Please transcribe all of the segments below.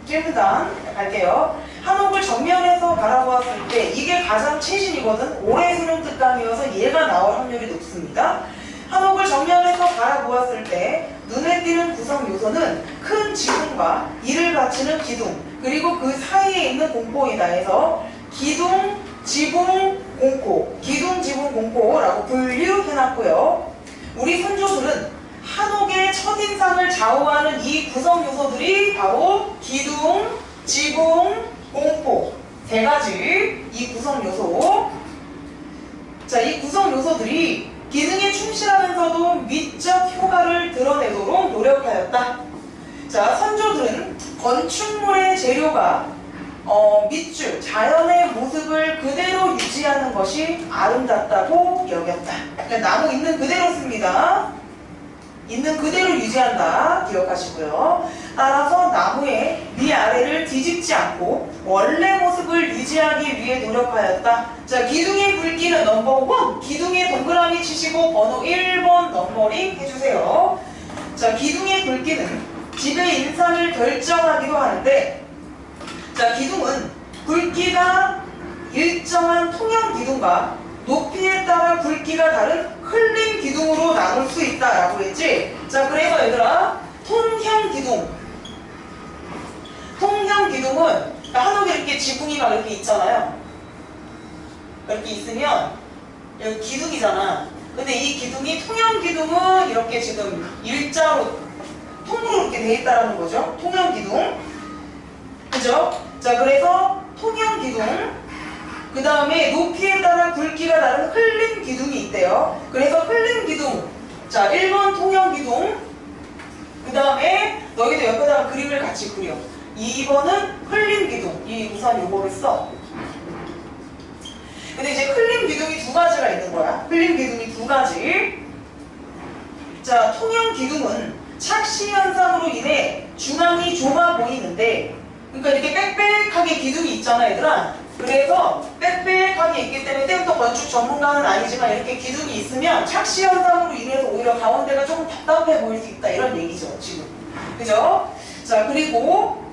질문단 갈게요. 한옥을 정면에서 바라보았을 때 이게 가장 최신이거든. 올해 수능 특강이어서 얘가 나올 확률이 높습니다. 한옥을 정면에서 바라보았을 때 눈에 띄는 구성 요소는 큰 지붕과 이를 받치는 기둥 그리고 그 사이에 있는 공포이다 해서 기둥, 지붕, 공포, 기둥, 지붕, 공포라고 분류해놨고요. 우리 선조들은 한옥의 첫인상을 좌우하는 이 구성 요소들이 바로 기둥, 지붕, 공포 세 가지 이 구성 요소. 자, 이 구성 요소들이 기능에 충실하면서도 미적 효과를 드러내도록 노력하였다. 자, 선조들은 건축물의 재료가 밑줄, 자연의 모습을 그대로 유지하는 것이 아름답다고 여겼다. 그러니까 나무 있는 그대로 씁니다. 있는 그대로 유지한다. 기억하시고요. 따라서 나무의 위아래를 뒤집지 않고 원래 모습을 유지하기 위해 노력하였다. 자, 기둥의 굵기는 넘버 1. 기둥에 동그라미 치시고 번호 1번 넘버링 해주세요. 자, 기둥의 굵기는 집의 인상을 결정하기도 하는데, 자, 기둥은 굵기가 일정한 통형 기둥과 높이에 따라 굵기가 다른 흘림 기둥으로 나눌 수 있다라고 했지. 자, 그래서 얘들아, 통형 기둥. 통형 기둥은 한옥에 이렇게 지붕이가 이렇게 있잖아요. 이렇게 있으면 여기 기둥이잖아. 근데 이 기둥이 통형 기둥은 이렇게 지금 일자로 통으로 이렇게 돼 있다라는 거죠. 통형 기둥. 그죠? 자, 그래서 통형 기둥. 그 다음에 높이에 따라 굵기가 다른 흘림 기둥이 있대요. 그래서 흘림 기둥. 자, 1번 통형 기둥. 그 다음에 너희도 옆에다가 그림을 같이 그려. 2번은 흘림 기둥. 이 우선 요거를 써. 근데 이제 흘림 기둥이 두 가지가 있는 거야. 흘림 기둥이 두 가지. 자, 통형 기둥은 착시 현상으로 인해 중앙이 좁아 보이는데, 그러니까 이렇게 빽빽하게 기둥이 있잖아, 얘들아. 그래서 빽빽하게 있기 때문에 때부터 건축 전문가는 아니지만 이렇게 기둥이 있으면 착시 현상으로 인해서 오히려 가운데가 조금 답답해 보일 수 있다, 이런 얘기죠, 지금. 그죠? 자, 그리고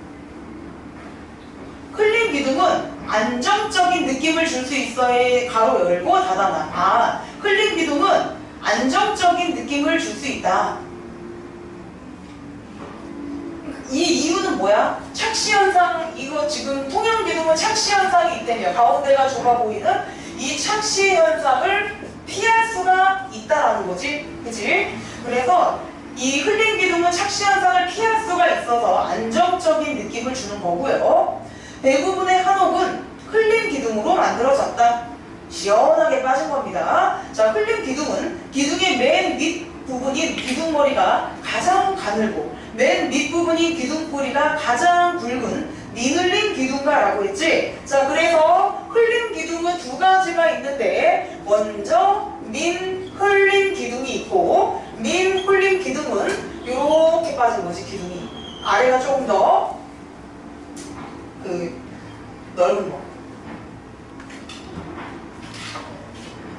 흘림 기둥은 안정적인 느낌을 줄 수 있어야 가로 열고 닫아놔. 아, 흘림 기둥은 안정적인 느낌을 줄 수 있다. 이 이유는 뭐야? 착시현상, 이거 지금 통형기둥은 착시현상이 있다며. 가운데가 좁아 보이는 이 착시현상을 피할 수가 있다라는 거지. 그치? 그래서 이 흘림기둥은 착시현상을 피할 수가 있어서 안정적인 느낌을 주는 거고요. 대부분의 한옥은 흘림기둥으로 만들어졌다. 시원하게 빠진 겁니다. 자, 흘림기둥은 기둥의 맨 밑부분인 기둥머리가 가장 가늘고 맨 밑부분인 기둥뿌리가 가장 굵은 니눌림 기둥가라고 했지. 자, 그래서 흘림 기둥은 두 가지가 있는데, 먼저 민 흘림 기둥이 있고, 민 흘림 기둥은 이렇게 빠진 거지. 기둥이 아래가 조금 더 넓은 거.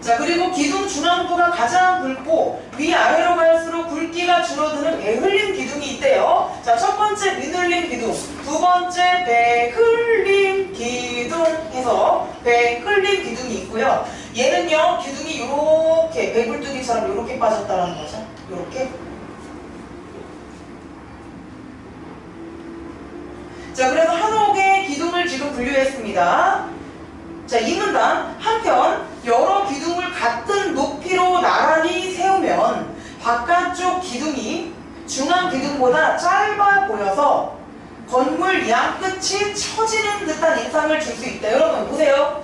자, 그리고 기둥 중앙부가 가장 굵고 위아래로 갈수록 굵기가 줄어드는 배흘림 기둥이 있대요. 자, 첫 번째 민흘림 기둥, 두 번째 배흘림 기둥 해서 배흘림 기둥이 있고요. 얘는요, 기둥이 이렇게 배불뚝이처럼 이렇게 빠졌다는 거죠. 이렇게. 자, 그래서 한옥의 기둥을 지금 분류했습니다. 자, 이 문단. 한편 여러 기둥을 같은 높이로 나란히 세우면 바깥쪽 기둥이 중앙 기둥보다 짧아 보여서 건물 양 끝이 처지는 듯한 인상을 줄 수 있다. 여러분 보세요.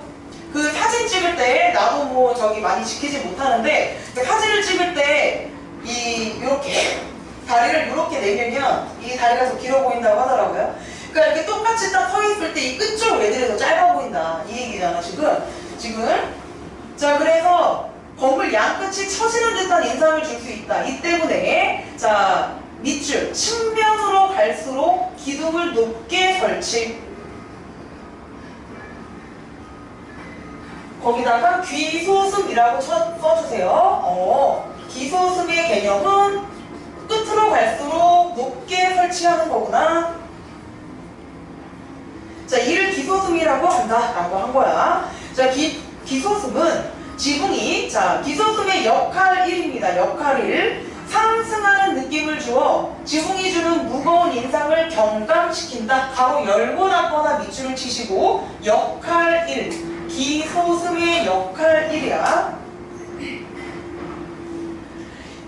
그 사진 찍을 때, 나도 뭐 저기 많이 지키지 못하는데, 그 사진을 찍을 때 이렇게 다리를 이렇게 내밀면 이 다리가 더 길어 보인다고 하더라고요. 그러니까 이렇게 똑같이 딱 서 있을 때 이 끝쪽 애들이 더 짧아 보인다, 이 얘기잖아 지금. 자, 그래서 건물 양 끝이 처지는 듯한 인상을 줄 수 있다. 이 때문에 자, 밑줄 측면으로 갈수록 기둥을 높게 설치. 거기다가 귀소슴이라고 써주세요. 귀소슴의 개념은 끝으로 갈수록 높게 설치하는 거구나. 자, 이를 기소슴이라고 한다라고 한 거야. 자, 기소슴은 지붕이, 자, 기소슴의 역할 1입니다. 역할 1. 상승하는 느낌을 주어 지붕이 주는 무거운 인상을 경감시킨다. 가로 열고 닫거나 밑줄을 치시고 역할 1. 기소슴의 역할 1이야.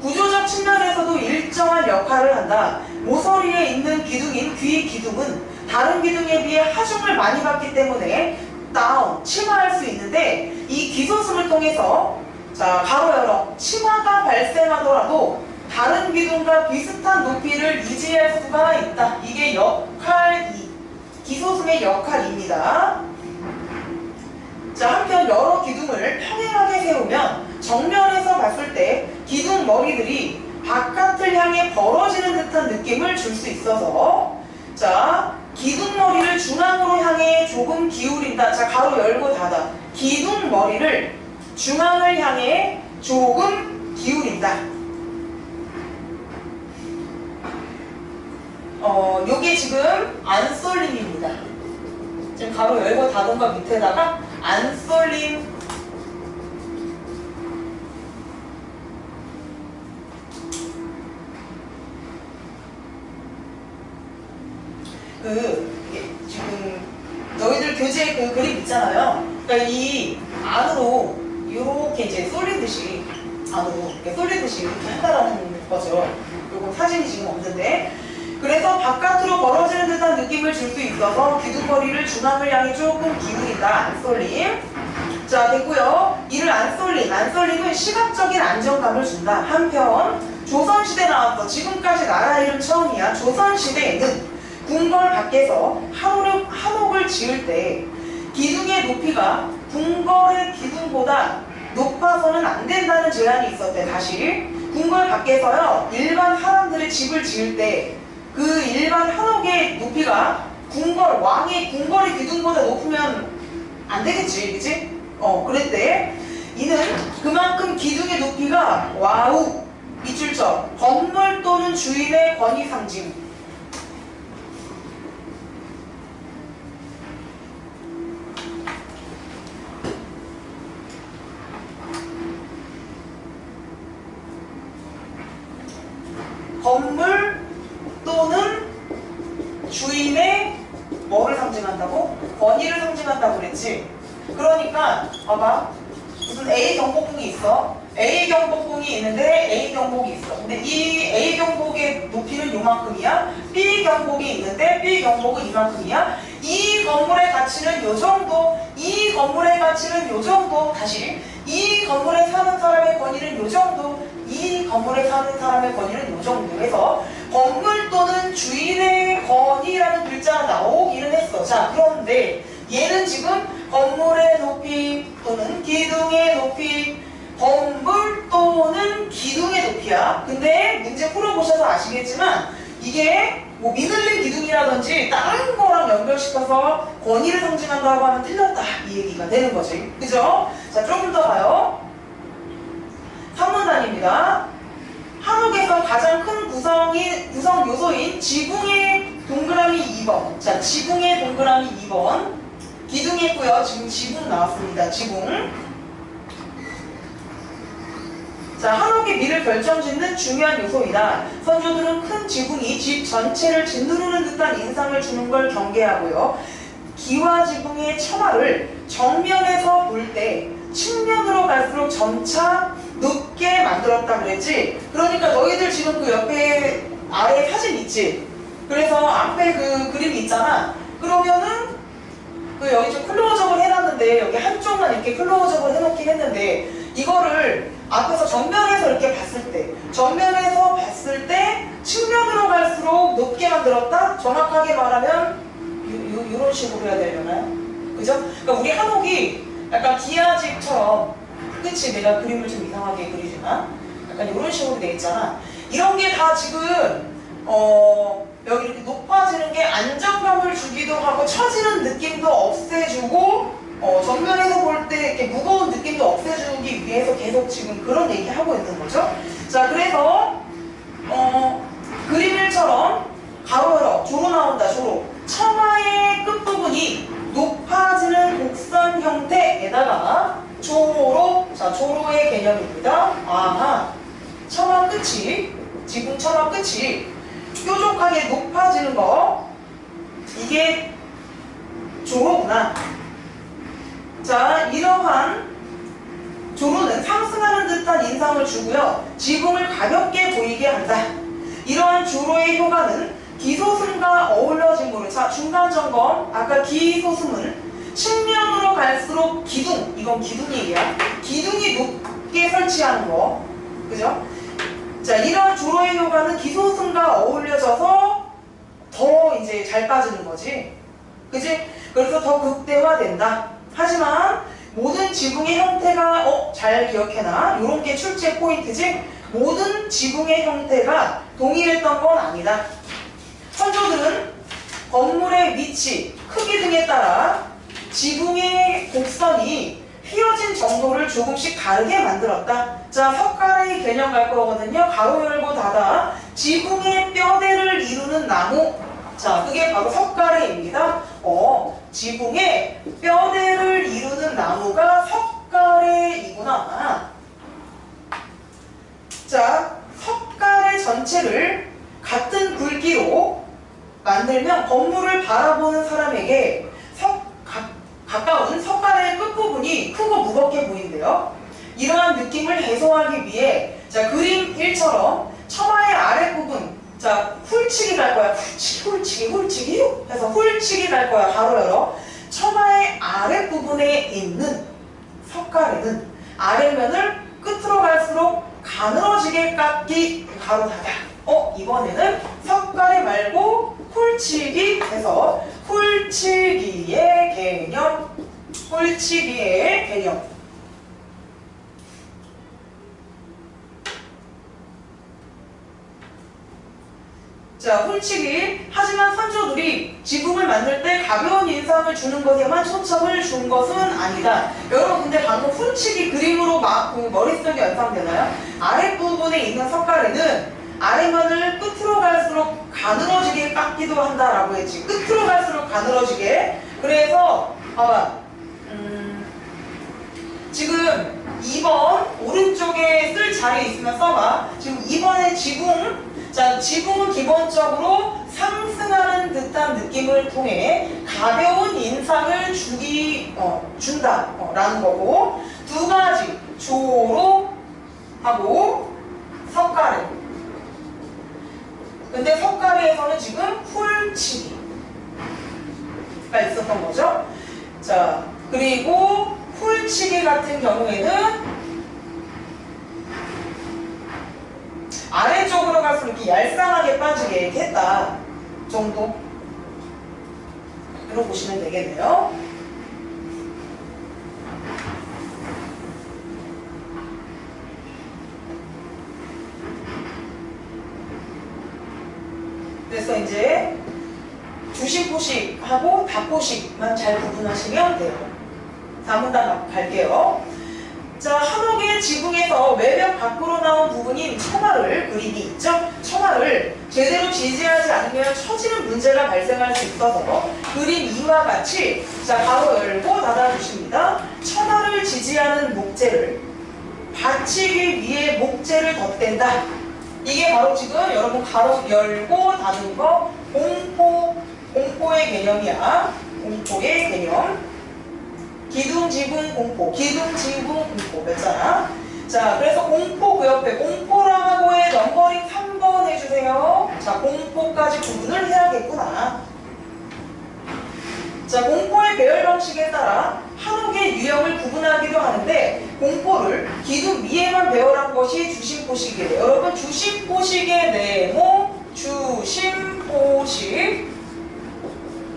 구조적 측면에서도 일정한 역할을 한다. 모서리에 있는 기둥인 귀 기둥은 다른 기둥에 비해 하중을 많이 받기 때문에 다운, 침하할 수 있는데 이 기소슴을 통해서 자, 가로 열어 침하가 발생하더라도 다른 기둥과 비슷한 높이를 유지할 수가 있다. 이게 역할 2. 기소슴의 역할입니다. 자, 한편 여러 기둥을 평행하게 세우면 정면에서 봤을 때 기둥 머리들이 바깥을 향해 벌어지는 듯한 느낌을 줄 수 있어서 자, 기둥 머리를 중앙으로 향해 조금 기울인다. 자, 가로 열고 닫아. 기둥 머리를 중앙을 향해 조금 기울인다. 요게 지금 안쏠림입니다. 지금 가로 열고 닫은 거 밑에다가 안쏠림. 이게 지금 너희들 교재 그 그림 있잖아요. 그러니까 이 안으로 이렇게 이제 쏠리듯이 안으로 이렇게 쏠리듯이 이렇게 한다라는 거죠. 요거 사진이 지금 없는데. 그래서 바깥으로 벌어지는 듯한 느낌을 줄 수 있어서 기둥머리를 중앙을 향해 조금 기울인다. 안쏠림. 자, 됐고요. 이를 안쏠림. 안쏠림은 시각적인 안정감을 준다. 한편 조선시대 나왔어. 지금까지 나라 이름 처음이야. 조선시대에는 궁궐 밖에서 한옥을 지을 때 기둥의 높이가 궁궐의 기둥보다 높아서는 안 된다는 제한이 있었대. 다시 궁궐 밖에서요, 일반 사람들의 집을 지을 때 그 일반 한옥의 높이가 왕의 궁궐의 기둥보다 높으면 안 되겠지, 그치? 그랬대. 이는 그만큼 기둥의 높이가 와우, 밑줄점, 건물 또는 주인의 권위 상징. 건물 또는 주인의 뭐를 상징한다고? 권위를 상징한다고 그랬지? 그러니까 봐봐, 무슨 A 경복궁이 있어. A 경복궁이 있는데 A 경복이 있어. 근데 이 A 경복의 높이는 요만큼이야. B 경복이 있는데 B 경복은 이만큼이야. 이 건물의 가치는 요 정도, 이 건물의 가치는 요 정도. 다시 이 건물에 사는 사람의 권위는 요 정도, 이 건물에 사는 사람의 권위는 요 정도 해서 건물 또는 주인의 권위라는 글자가 나오기는 했어. 자, 그런데 얘는 지금 건물의 높이 또는 기둥의 높이, 건물 또는 기둥의 높이야. 근데 문제 풀어보셔서 아시겠지만 이게 뭐 미들린 기둥이라든지 다른 거랑 연결시켜서 권위를 상징한다고 하면 틀렸다, 이 얘기가 되는 거지. 그죠? 자, 조금 더 봐요. 3문단입니다. 한옥에서 가장 큰 구성 요소인 지붕의 동그라미 2번. 자, 지붕의 동그라미 2번. 기둥이 있고요. 지금 지붕 나왔습니다. 지붕. 자, 한옥의 미를 결정짓는 중요한 요소이다. 선조들은 큰 지붕이 집 전체를 짓누르는 듯한 인상을 주는 걸 경계하고요. 기와 지붕의 처마를 정면에서 볼 때 측면으로 갈수록 점차 높게 만들었다 그랬지? 그러니까 너희들 지금 그 옆에 아래 사진 있지? 그래서 앞에 그 그림이 있잖아. 그러면은 그 여기 좀 클로즈업을 해놨는데 여기 한쪽만 이렇게 클로즈업을 해놓긴 했는데 이거를 앞에서 정면에서 이렇게 봤을 때, 정면에서 봤을 때 측면으로 갈수록 높게 만들었다? 정확하게 말하면 이런 식으로 해야 되려나요? 그죠? 그러니까 우리 한옥이 약간 기아집처럼, 그치? 내가 그림을 좀 이상하게 그리지만 약간 이런 식으로 돼 있잖아. 이런 게 다 지금 여기 이렇게 높아지는 게 안정감을 주기도 하고 처지는 느낌도 없애주고 정면에서 볼 때 이렇게 무거운 느낌도 없애주기 위해서 계속 지금 그런 얘기 하고 있는 거죠. 자, 그래서 그림 1처럼 가로 열어 조로 나온다. 조로 처마의 끝부분이 개념입니다. 아하, 처마 끝이, 지붕 처마 끝이 뾰족하게 높아지는 거, 이게 조로구나. 자, 이러한 조로는 상승하는 듯한 인상을 주고요. 지붕을 가볍게 보이게 한다. 이러한 조로의 효과는 기소승과 어울러짐으로, 자, 중간 점검, 아까 기소승은 측면으로 갈수록 기둥, 이건 기둥이에요. 기둥이 높게 설치하는 거, 그죠? 자, 이러한 조로의 효과는 기소승과 어울려져서 더 이제 잘 빠지는 거지, 그지? 그래서 더 극대화된다. 하지만 모든 지붕의 형태가 잘 기억해놔. 요런 게 출제 포인트지. 모든 지붕의 형태가 동일했던 건 아니다. 선조들은 건물의 위치, 크기 등에 따라 지붕의 곡선이 휘어진 정도를 조금씩 다르게 만들었다. 자, 석가래의 개념 갈 거거든요. 가로 열고 닫아 지붕의 뼈대를 이루는 나무. 자, 그게 바로 석가래입니다. 지붕의 뼈대를 이루는 나무가 석가래이구나. 자, 석가래 전체를 같은 굵기로 만들면 건물을 바라보는 사람에게 가까운 석가래의 끝부분이 크고 무겁게 보인대요. 이러한 느낌을 해소하기 위해, 자, 그림 1처럼 처마의 아랫부분, 자, 훌치기 갈 거야. 훌치기 해서 훌치기 갈 거야. 가로 열어. 처마의 아랫부분에 있는 석가래는 아랫면을 끝으로 갈수록 가늘어지게 깎기, 가로 닫아. 이번에는 석가래 말고 훌치기 해서 훌치기의 개념. 훌치기의 개념. 자, 훌치기. 하지만 선조들이 지붕을 만들 때 가벼운 인상을 주는 것에만 초점을 준 것은 아니다. 여러분, 근데 방금 훌치기 그림으로 머릿속에 연상되나요? 아랫부분에 있는 석가래는 아랫면을 끝으로 갈수록 가늘어지게 깎기도 한다라고 했지. 끝으로 갈수록 가늘어지게. 그래서 봐봐. 지금 2번 오른쪽에 쓸 자리에 있으면 써봐. 지금 2번의 지붕. 자, 지붕은 기본적으로 상승하는 듯한 느낌을 통해 가벼운 인상을 준다 라는 거고, 두 가지 조로하고 석가래. 근데 석가래에서는 지금 훌치기가 있었던 거죠. 자, 그리고 훌치기 같은 경우에는 아래쪽으로 갈수록 이렇게 얄쌍하게 빠지게 했다 정도. 이렇게 보시면 되겠네요. 그래서 이제 주심포식하고 답포식만 잘 구분하시면 돼요. 다문단 갈게요. 자, 한옥의 지붕에서 외벽 밖으로 나온 부분인 처마를, 그림이 있죠? 처마를 제대로 지지하지 않으면 처지는 문제가 발생할 수 있어서 그림 2와 같이, 자, 가로 열고 닫아주십니다. 처마를 지지하는 목재를 받치기 위해 목재를 덧댄다. 이게 바로 지금 여러분 가로 열고 닫은 거 공포의 개념이야. 공포의 개념. 기둥, 지붕, 공포. 기둥, 지붕, 공포. 몇 자야? 자, 그래서 공포 그 옆에 공포라고의 넘버링 3번 해주세요. 자, 공포까지 구분을 해야겠구나. 자, 공포의 배열 방식에 따라 한옥의 유형을 구분하기도 하는데, 공포를 기둥 위에만 배열한 것이 주심포식이에요. 여러분, 주심포식의 네모, 주심포식.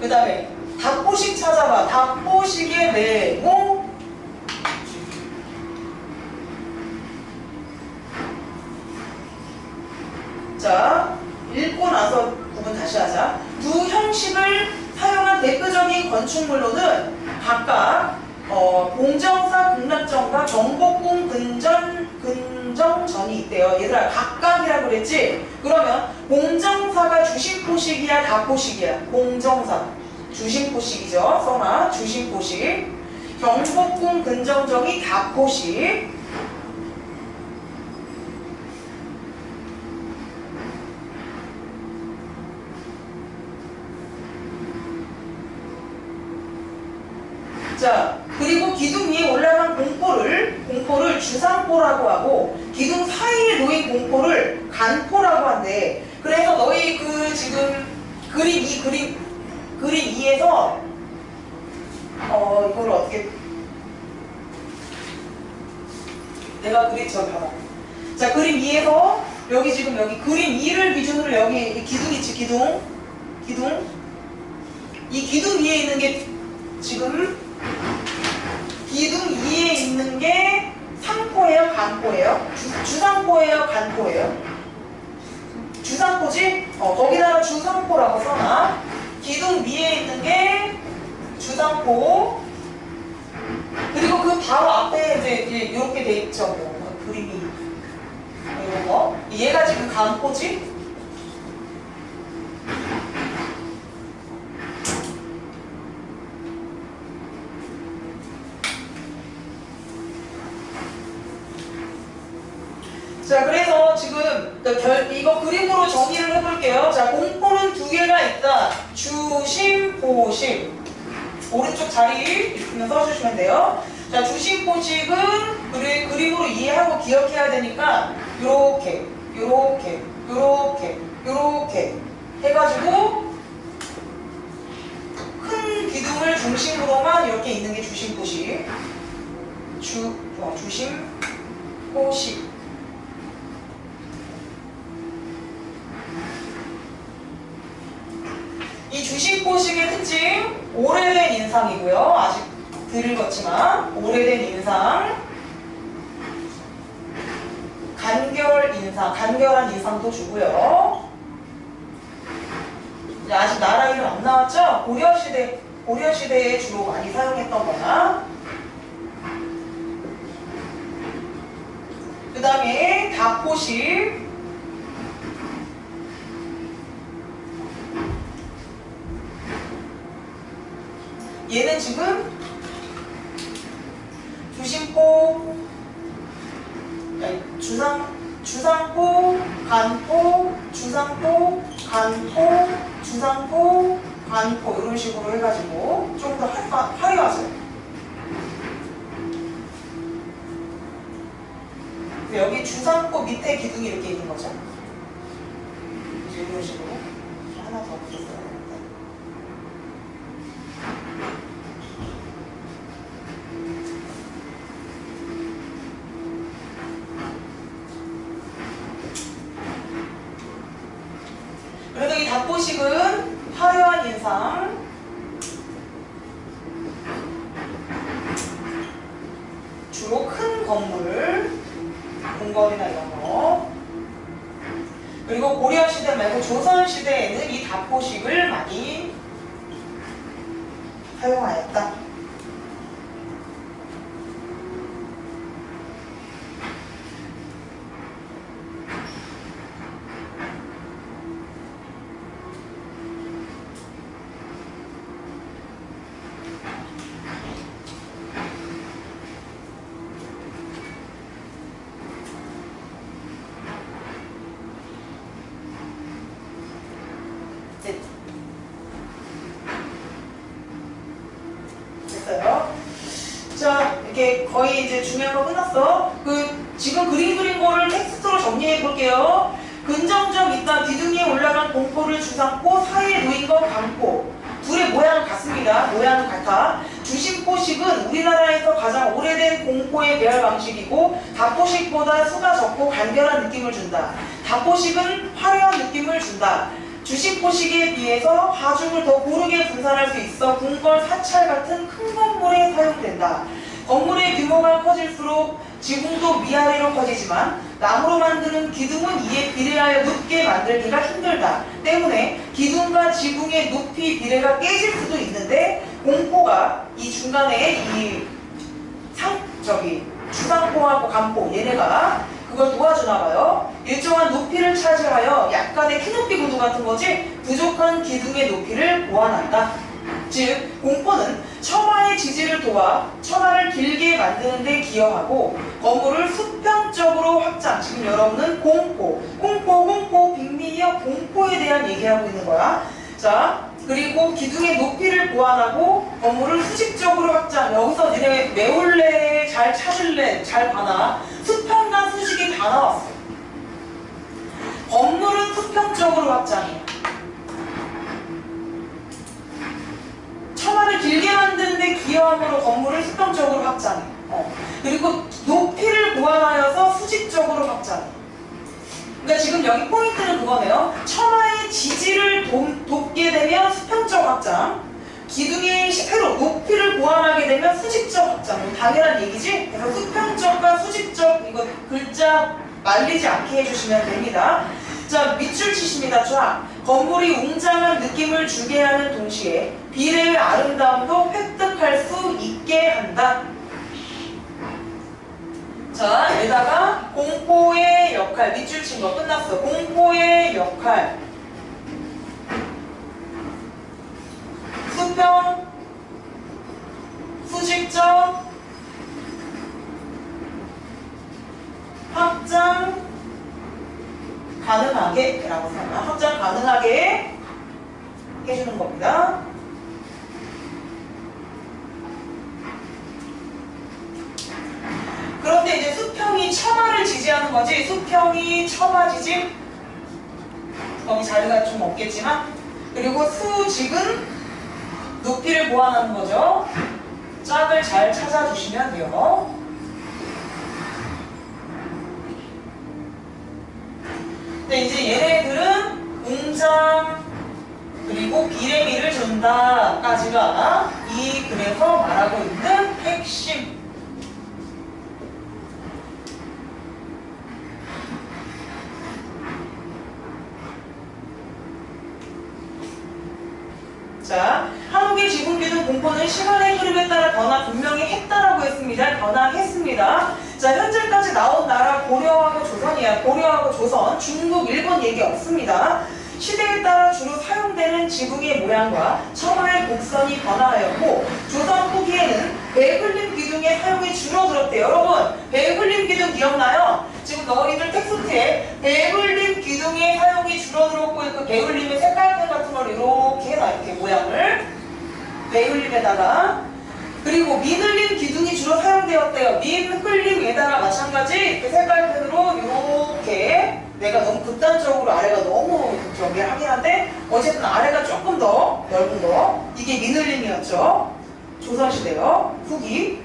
그 다음에 답포식 찾아봐. 답포식의 네모. 자, 읽고 나서 구분 다시 하자. 두 형식을 사용한 대표적인 건축물로는 각각 공정사 극락전과 경복궁 근정전이 있대요. 얘들아, 각각이라고 그랬지? 그러면 공정사가 주심포식이야, 답포식이야? 공정사. 주심포식이죠. 써놔. 주심포식. 경복궁 근정정이 답포식. 자, 그리고 기둥 위에 올라간 공포를 주상포라고 하고, 기둥 사이에 놓인 공포를 간포라고 한대. 그래서 너희 그 지금 그림 2에서 이거를 어떻게 내가 저기 봐봐. 자, 그림 2에서 여기 지금 여기 그림 2를 기준으로 여기 기둥 있지, 기둥. 이 기둥 위에 있는 게 지금 기둥 위에 있는 게 상포예요, 간포예요? 주상포예요, 간포예요? 주상포지? 거기다가 주상포라고 써놔. 기둥 위에 있는 게 주상포. 그리고 그 바로 앞에 이제 이렇게 돼 있죠, 그림이. 이런 거. 얘가 지금 간포지? 자, 그래서 지금 이거 그림으로 정리를 해볼게요. 자, 공포는 두 개가 있다. 주심, 포심. 오른쪽 자리 이렇게 써주시면 돼요. 자, 주심, 포식은 그림으로 이해하고 기억해야 되니까 요렇게 해가지고 큰 기둥을 중심으로만 이렇게 있는 게 주심, 포식. 주심, 포식. 이 주심포식의 특징, 오래된 인상이고요. 아직 덜 익었지만 오래된 인상, 간결한 인상도 주고요. 아직 나라 이름 안 나왔죠? 고려시대에 주로 많이 사용했던 거나. 그 다음에 다포식. 얘는 지금 주상포, 간포, 주상포, 간포 이런 식으로 해가지고 좀 더 화려하죠. 여기 주상포 밑에 기둥이 이렇게 있는 거죠. 이런 식으로 하나 더 붙였어요. 그래도 이 닭보식은 화려한 인상, 주로 큰 건물, 궁궐이나 이런 거. 그리고 고려시대 말고 조선시대에는 이 닭보식을 많이 사용하였다. 됐어요. 자, 이렇게 거의 이제 중요한 거 끝났어. 지금 그린 거를 텍스트로 정리해 볼게요. 근정적 있다. 기둥에 올라간 공포를 주상포, 사이에 놓인 거 강포. 둘의 모양은 같습니다. 모양은 같아. 주심포식은 우리나라에서 가장 오래된 공포의 배열 방식이고, 다포식보다 수가 적고 간결한 느낌을 준다. 다포식은 화려한 느낌을 준다. 주심포식에 비해서 하중을 더 고르게 분산할 수 있어 궁궐, 사찰 같은 큰 건물에 사용된다. 건물의 규모가 커질수록 지붕도 위아래로 커지지만 나무로 만드는 기둥은 이에 비례하여 높게 만들기가 힘들다. 때문에 기둥과 지붕의 높이 비례가 깨질 수도 있는데, 공포가 이 중간에 주상포하고 간포 얘네가 그걸 도와주나봐요. 일정한 높이를 차지하여 약간의 키높이 구도 같은 거지 부족한 기둥의 높이를 보완한다. 즉 공포는 처마의 지지를 도와 처마를 길게 만드는 데 기여하고, 건물을 수평적으로 확장. 지금 여러분은 공포, 빅미이어 공포에 대한 얘기하고 있는 거야. 자, 그리고 기둥의 높이를 보완하고 건물을 수직적으로 확장. 여기서 니네 메올래, 잘 찾을래, 잘 봐라. 수평과 수직이 다 나왔어요. 건물은 수평적으로 확장해. 처마를 길게 만드는데 기여함으로 건물을 수평적으로 확장해. 그리고 높이를 보완하여서 수직적으로 확장해. 그러니까 지금 여기 포인트는 그거네요. 처마의 지지를 돕게 되면 수평적 확장, 기둥의 새로 높이를 보완하게 되면 수직적 확장. 당연한 얘기지? 그래서 수평적과 수직적, 이거 글자 말리지 않게 해주시면 됩니다. 자, 밑줄 치십니다. 쫙. 건물이 웅장한 느낌을 주게 하는 동시에 비례의 아름다움도 획득할 수 있게 한다. 자, 여기다가 공포의 역할, 밑줄 친 거 끝났어. 공포의 역할. 수평, 수직적, 확장 가능하게 라고 생각합니다. 확장 가능하게 해주는 겁니다. 그런데 이제 수평이 처마를 지지하는 거지, 수평이 처마 지지? 거기 자리가 좀 없겠지만, 그리고 수직은 높이를 보완하는 거죠. 짝을 잘 찾아주시면 돼요. 근데 이제 얘네들은 웅장 그리고 비례미를 준다까지가 이 글에서 말하고 있는 핵심. 자, 한국의 지붕기둥 공포는 시간의 흐름에 따라 변화 분명히 했다라고 했습니다. 변화했습니다. 자, 현재까지 나온 나라 고려하고 조선이야. 고려하고 조선, 중국, 일본 얘기 없습니다. 시대에 따라 주로 사용되는 지붕의 모양과 처마의 곡선이 변화하였고, 조선 후기에는 배글림 기둥의 사용이 줄어들었대요. 여러분, 배글림 기둥 기억나요? 지금 너희들 텍스트에 배글림 기둥의 사용이 줄어들었고, 그 배글림의 색깔펜 같은 걸 이렇게 해놔, 이렇게 모양을. 배글림에다가. 그리고 민흘림 기둥이 주로 사용되었대요. 민흘림에다가 마찬가지 이렇게 색깔펜으로 이렇게. 내가 너무 극단적으로 아래가 너무 저기 하긴 한데 어쨌든 아래가 조금 더 넓은 거, 이게 민흘림이었죠. 조선시대요. 후기.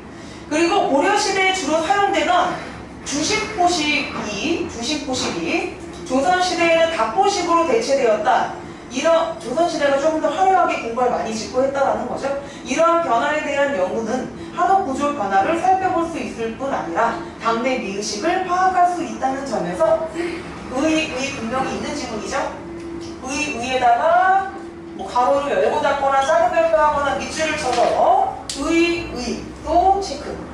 그리고 고려시대에 주로 사용되던 주식포식이 조선시대에는 답포식으로 대체되었다. 이런 조선시대가 조금 더 화려하게 공부를 많이 짓고 했다라는 거죠. 이러한 변화에 대한 연구는 한옥 구조 변화를 살펴볼 수 있을 뿐 아니라 당대 미의식을 파악할 수 있다는 점에서 의 분명히 있는 지문이죠. 의에다가 뭐 가로를 열고 닫거나 작은 별표하거나 밑줄을 쳐서 의 또 체크.